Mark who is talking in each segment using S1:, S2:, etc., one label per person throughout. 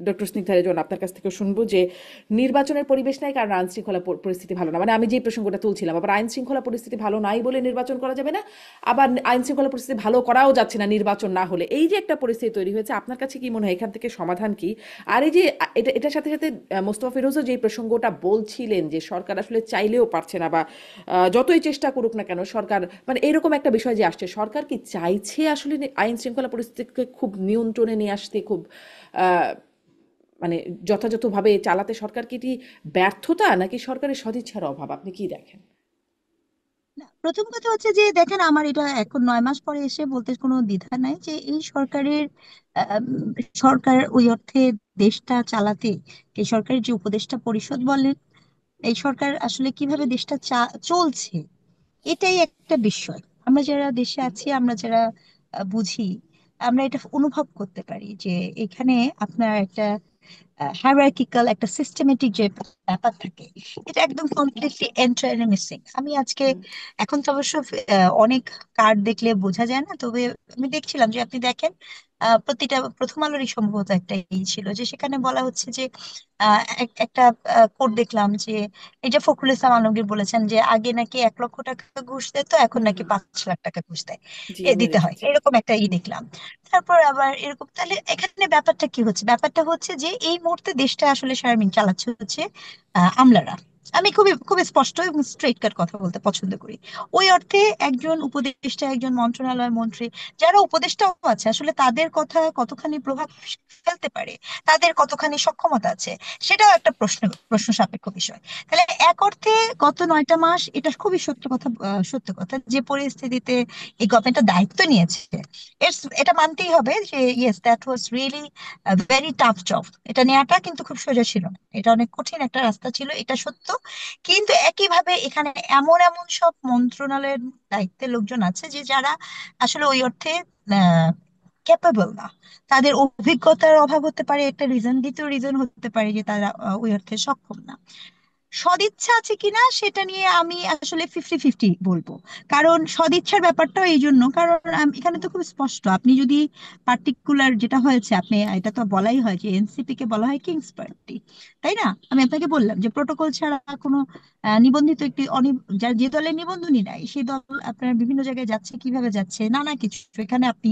S1: Doctor Snigdha Rezon আপনার কাছ থেকে শুনবো যে নির্বাচনের পরিবেশ নাই কারণ আইন শৃঙ্খলা পরিস্থিতি ভালো না, মানে আমি যে প্রসঙ্গটা তুলছিলাম, আবার আইন শৃঙ্খলা পরিস্থিতি ভালো নাই বলে নির্বাচন করা যাবে না, আবার আইন শৃঙ্খলা পরিস্থিতি ভালো করাও যাচ্ছে না নির্বাচন না হলে, এই যে একটা পরিস্থিতি তৈরি হয়েছে, আপনার কাছে কি মনে হয় এখান থেকে সমাধান কি? আর এই যে এটার সাথে সাথে মোস্তফা ফিরোজও যে প্রসঙ্গটা বলছিলেন যে সরকার আসলে চাইলেও পারছে না, বা যতই চেষ্টা করুক না কেন সরকার, মানে এরকম একটা বিষয় যে আসছে, সরকার কি চাইছে আসলে আইন শৃঙ্খলা পরিস্থিতিকে খুব নিয়ন্ত্রণে নিয়ে আসতে, খুব আহ, মানে যথাযথভাবে চালাতে, সরকার কি এটি ব্যর্থতা নাকি সরকারের সদিচ্ছার অভাব, আপনি কি দেখেন?
S2: না, প্রথম কথা হচ্ছে যে দেখেন, আমার এটা এখন 9 মাস পরে এসে বলতে কোনো দ্বিধা নাই যে এই সরকারের আম, সরকার ওই অর্থে দেশটা চালাতে, এই সরকারের যে উপদেষ্টা পরিষদ বলেন, এই সরকার আসলে কিভাবে দেশটা চলছে, এটাই একটা বিষয়। আমরা যারা দেশে আছি, আমরা যারা বুঝি, আমরা এটা অনুভব করতে পারি যে এখানে আপনার একটা হায়ারার্কিক্যাল, একটা সিস্টেমেটিক যে ব্যাপার থাকে, এটা একদম কমপ্লিটলি এন্টায়ারলি মিসিং। আমি আজকে, এখন তো অবশ্য অনেক কার্ড দেখলে বোঝা যায় না, তবে আমি দেখছিলাম যে আপনি দেখেন, প্রতিটা প্রথম আলোরই সম্ভবত একটা ছিল যে সেখানে বলা হচ্ছে যে একটা কোড দেখলাম যে এই যে ফখরুল ইসলাম আলমগীর বলেছেন যে আগে নাকি 1 লক্ষ টাকা ঘুষ দিত, এখন
S1: হুম
S2: নাকি
S1: হুম।
S2: 5 লাখ টাকা ঘুষ দেয়,
S1: জি,
S2: এ
S1: আমি
S2: দিতে হয়,
S1: দেখেছি।
S2: এরকম একটা দেখলাম। তারপর আবার এরকম, তাহলে এখানে ব্যাপারটা কি হচ্ছে? ব্যাপারটা হচ্ছে যে এই মুহূর্তে দেশটা আসলে শারমিন চালাচ্ছে হচ্ছে আমলারা। আমি খুবই খুবই স্পষ্ট এবং স্ট্রেট কাট কথা বলতে পছন্দ করি। ওই অর্থে একজন উপদেষ্টা, একজন মন্ত্রণালয় মন্ত্রী, যারা উপদেষ্টাও আছে, আসলে তাদের কথা কতখানি প্রভাব ফেলতে পারে, তাদের কতখানি সক্ষমতা আছে, সেটাও একটা প্রশ্ন সাপেক্ষ বিষয়। তাহলে এক অর্থে গত 9টা মাস, এটা খুবই সত্য কথা, সত্য কথা যে পরিস্থিতিতে এই গভর্নমেন্টটা দায়িত্ব নিয়েছে, এটা মানতেই হবে যে yes, that was really very tough job. এটা নেওয়াটা কিন্তু খুব সোজা ছিল না, এটা অনেক কঠিন একটা রাস্তা ছিল, এটা সত্য। কিন্তু একইভাবে এখানে এমন এমন সব মন্ত্রণালয়ের দায়িত্বের লোকজন আছে যে যারা আসলে ওই অর্থে ক্যাপাবল না। তাদের অভিজ্ঞতার অভাব হতে পারে একটা রিজন, দ্বিতীয় রিজন হতে পারে যে তারা ওই অর্থে সক্ষম না। সদিচ্ছা আছে কিনা সেটা নিয়ে আমি আসলে 50-50 বলবো। কারণ সদিচ্ছার ব্যাপারটাও এই জন্য, কারণ এখানে তো খুব স্পষ্ট, আপনি যদি পার্টিকুলার যেটা হয়েছে, আপনি এটা তো বলাই হয় যে এনসিপি কে বলা হয় কিংস পার্টি, তাই না? আমি আপনাকে বললাম যে প্রোটোকল ছাড়া কোনো নিবন্ধিত একটি যার যে দলের নিবন্ধনই নাই, সেই দল আপনার বিভিন্ন জায়গায় যাচ্ছে, কিভাবে যাচ্ছে, নানা কিছু, এখানে আপনি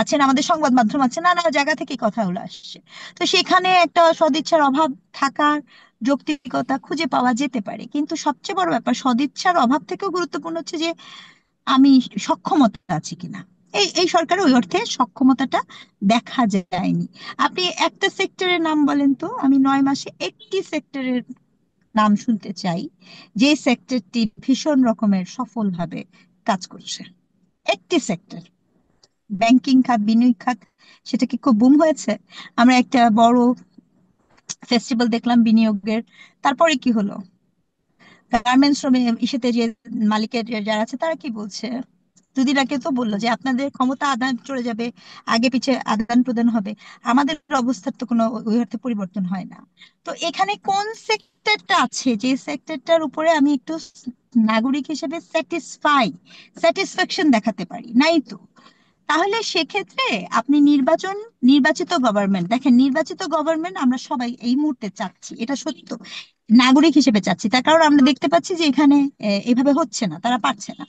S2: আছেন, আমাদের সংবাদ মাধ্যম আছে, নানা জায়গা থেকে কথাগুলো আসছে। তো সেখানে একটা সদিচ্ছার অভাব থাকার যৌক্তিকতা খুঁজে পাওয়া যেতে পারে, কিন্তু সবচেয়ে বড় ব্যাপার সদিচ্ছার অভাব থেকেও গুরুত্বপূর্ণ হচ্ছে যে আমি সক্ষমতা আছে কিনা। এই এই সরকারের ওই অর্থে সক্ষমতাটা দেখা যায়নি। আপনি একটা সেক্টরের নাম বলেন তো, আমি 9 মাসে একটি সেক্টরের নাম শুনতে চাই যে সেক্টরটি ভীষণ রকমের সফলভাবে কাজ করছে। একটি সেক্টর, ব্যাংকিং খাত, বিনিয়োগ খাত, সেটা কি খুব বুম হয়েছে? আমরা একটা বড় ফেস্টিভ্যাল দেখলাম বিনিয়োগের, তারপরে কি হলো? গার্মেন্টস শ্রমিক ইসেতে যে মালিকের যারা আছে তারা কি বলছে? 2 দিন আগে তো বললো যে আপনাদের ক্ষমতা আদান চলে যাবে, আগে পিছে আদান প্রদান হবে। আমাদের অবস্থার তো কোনো ওই অর্থে পরিবর্তন হয় না। তো এখানে কোন সেক্টরটা আছে যে সেক্টরটার উপরে আমি একটু নাগরিক হিসেবে স্যাটিসফ্যাকশন দেখাতে পারি? নাই তো। তাহলে সেক্ষেত্রে আপনি নির্বাচিত গভর্নমেন্ট দেখেন, নির্বাচিত গভর্নমেন্ট আমরা সবাই এই মুহূর্তে চাচ্ছি, এটা সত্য, নাগরিক হিসেবে চাচ্ছি, তার কারণ আমরা দেখতে পাচ্ছি যে এখানে এভাবে হচ্ছে না, তারা পারছে না।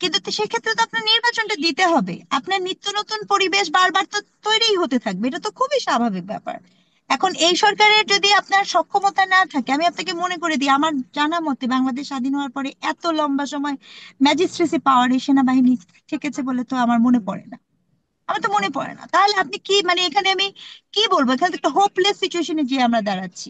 S2: কিন্তু তো সেক্ষেত্রে তো আপনার নির্বাচনটা দিতে হবে, আপনার নিত্য নতুন পরিবেশ বারবার তো তৈরিই হতে থাকবে, এটা তো খুবই স্বাভাবিক ব্যাপার। এখন এই সরকারের যদি আপনার সক্ষমতা না থাকে, আমি আপনাকে মনে করে দিই, আমার জানা মতে বাংলাদেশ স্বাধীন হওয়ার পরে এত লম্বা সময় ম্যাজিস্ট্রেসি পাওয়ার এই সেনাবাহিনী থেকেছে বলে তো আমার মনে পড়ে না, আমার তো মনে পড়ে না। তাহলে আপনি কি, মানে এখানে আমি কি বলবো, এখানে তো একটা হোপলেস সিচুয়েশনে যে আমরা দাঁড়াচ্ছি।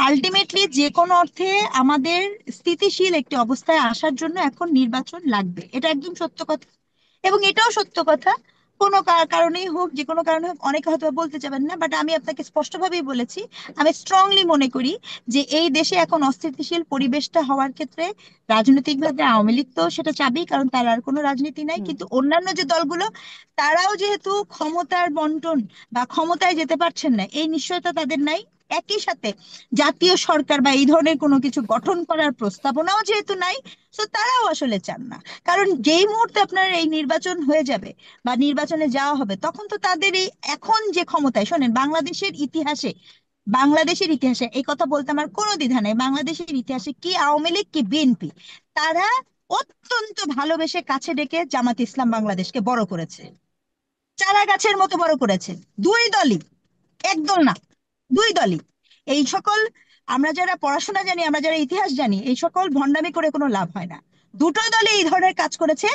S2: আলটিমেটলি যে কোনো অর্থে আমাদের স্থিতিশীল একটি অবস্থায় আসার জন্য এখন নির্বাচন লাগবে, এটা একদম সত্য কথা। এবং এটাও সত্য কথা, কোনো কারণেই হোক, যে কোনো কারণে হোক, অনেকে হয়তো বা বলতে চাবেন না, বাট আমি আপনাকে স্পষ্টভাবেই বলেছি, আমি স্ট্রংলি মনে করি যে এই দেশে এখন অস্থিতিশীল পরিবেশটা হওয়ার ক্ষেত্রে রাজনৈতিকভাবে আওয়ামী লীগ তো সেটা চাবেই, কারণ তার আর কোনো রাজনীতি নাই,
S1: হুম।
S2: কিন্তু অন্যান্য যে দলগুলো, তারাও যেহেতু ক্ষমতার বন্টন বা ক্ষমতায় যেতে পারছেন না, এই নিশ্চয়তা তাদের নাই। একই সাথে জাতীয় সরকার বা এই ধরনের কোনো কিছু গঠন করার প্রস্তাবনাও যেহেতু নাই, তো তারাও আসলে চান না। কারণ যেই মুহূর্তে আপনার এই নির্বাচন হয়ে যাবে বা নির্বাচনে যাওয়া হবে, তখন তো তাদের এই এখন যে ক্ষমতায়, শোনেন, বাংলাদেশের ইতিহাসে এই কথা বলতে আমার কোনো দ্বিধা নেই, বাংলাদেশের ইতিহাসে কি আওয়ামী লীগ কি বিএনপি, তারা অত্যন্ত ভালোবেসে কাছে ডেকে জামাত ইসলাম বাংলাদেশকে বড় করেছে, চারা গাছের মতো বড় করেছে। দুই দলই, একদল না, দুই দলই। এই সকল, আমরা যারা পড়াশোনা জানি, আমরা যারা ইতিহাস জানি, এই সকল ভণ্ডামি করে কোনো লাভ হয় না। দুটো দলই এই ধরনের কাজ করেছে,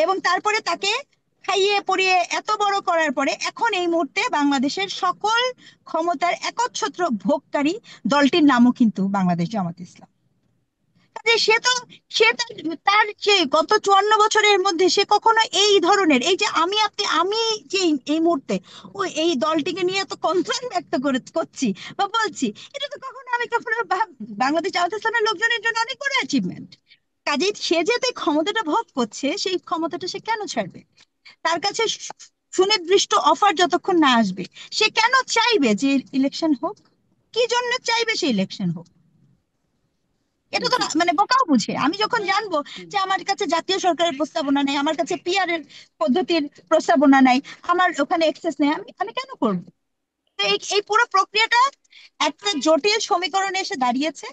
S2: এবং তারপরে তাকে খাইয়ে পরিয়ে এত বড় করার পরে এখন এই মুহূর্তে বাংলাদেশের সকল ক্ষমতার একচ্ছত্র ভোগকারী দলটির নামও কিন্তু বাংলাদেশ জামাত ইসলাম। কাজে তার যে গত 54 বছরের মধ্যে সে কখনো এই ধরনের, এই যে আমি যে এই মুহূর্তে এই দলটিকে নিয়ে এত কনসার্ন ব্যক্ত করছি বা বলছি, এটা তো কখনো বাংলাদেশ জামাত ইসলামের লোকজনের জন্য অনেক বড় অ্যাচিভমেন্ট। কাজেই সে যাতে ক্ষমতাটা ভোগ করছে, সেই ক্ষমতাটা সে কেন ছাড়বে? তার কাছে সুনির্দিষ্ট অফার যতক্ষণ না আসবে, সে কেন চাইবে যে ইলেকশন হোক? কি জন্য চাইবে সে ইলেকশন হোক? এটা তো
S1: জি।
S2: মানে বোকাও বুঝে। আমি যখন জানবো যে আমার কাছে জাতীয় সরকারের প্রস্তাবনা নেই, আমার কাছে পিআর এর পদ্ধতির প্রস্তাবনা নাই, আমার ওখানে এক্সেস নেই, আমি আমি কেন করবো? তো এই এই পুরো প্রক্রিয়াটা একটা জটিল সমীকরণে এসে দাঁড়িয়েছে।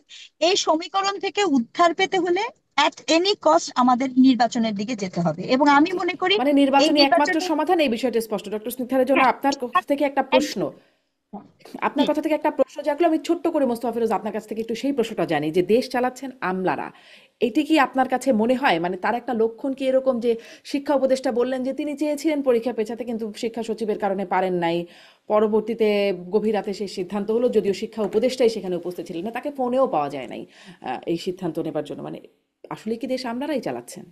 S2: এই সমীকরণ থেকে উদ্ধার পেতে হলে অ্যাট এনি কস্ট আমাদের নির্বাচনের দিকে যেতে হবে, এবং আমি
S1: জি।
S2: মনে করি
S1: মানে
S2: এই
S1: নির্বাচনী একমাত্র
S2: নির্বাচনে।
S1: সমাধান, এই বিষয়টা স্পষ্ট। ডক্টর স্নিগ্ধারের জন্য
S2: হ্যাঁ,
S1: আপনার থেকে একটা প্রশ্ন,
S2: একদম।
S1: আপনার
S2: জি।
S1: কথা থেকে একটা প্রশ্ন জাগলো। আমি ছোট্ট করে মোস্তফা ফিরোজ আপনার কাছ থেকে একটু সেই প্রশ্নটা জানি যে দেশ চালাচ্ছেন আমলারা, এটি কি আপনার কাছে মনে হয় মানে তার একটা লক্ষণ কি এরকম যে শিক্ষা উপদেষ্টা বললেন যে তিনি চেয়েছিলেন পরীক্ষা পেছাতে কিন্তু শিক্ষা সচিবের কারণে পারেন নাই, পরবর্তীতে গভীর রাতে সেই সিদ্ধান্ত হলো, যদিও শিক্ষা উপদেষ্টাই সেখানে উপস্থিত ছিলেন না, তাকে ফোনেও পাওয়া যায় নাই এই সিদ্ধান্ত নেবার জন্য। মানে আসলে কি দেশ আমলারাই চালাচ্ছেন?